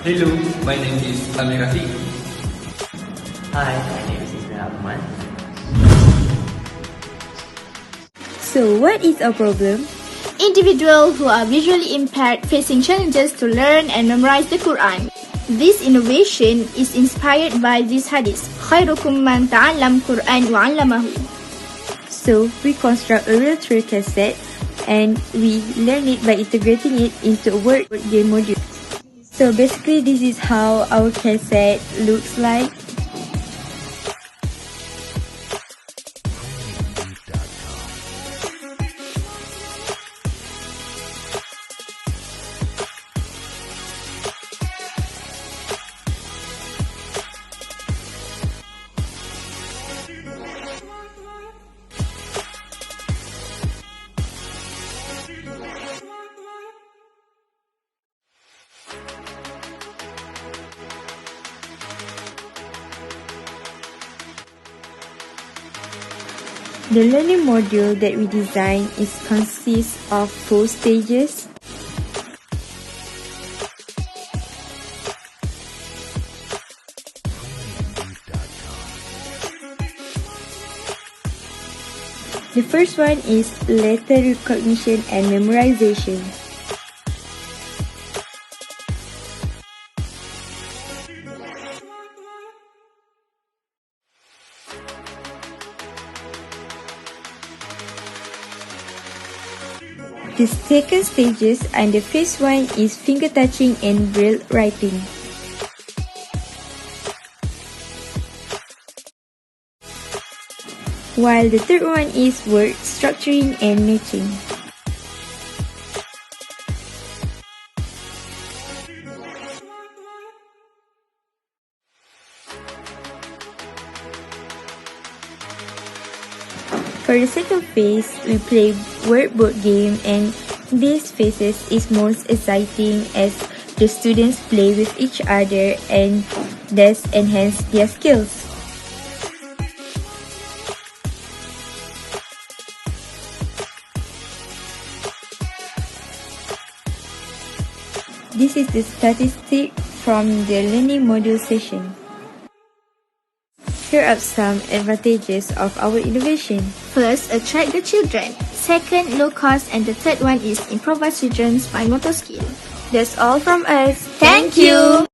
Hello, my name is Amirafi. Hi, my name is Ibrahim. So, what is our problem? Individuals who are visually impaired facing challenges to learn and memorize the Quran. This innovation is inspired by this hadith. خيركم من تعلم Quran وعلمه. So, we construct a real true cassette and we learn it by integrating it into a word game module. So basically this is how our cassette looks like. The learning module that we designed consists of 4 stages. The first one is letter recognition and memorization. The second stages and the phase 1 is finger touching and Braille writing. While the third one is word structuring and matching. For the second phase, we play word board game, and these phases is most exciting as the students play with each other and thus enhance their skills. This is the statistic from the learning module session. Here are some advantages of our innovation. First, attract the children. Second, low cost. And the third one is improve children's fine motor skill. That's all from us. Thank you.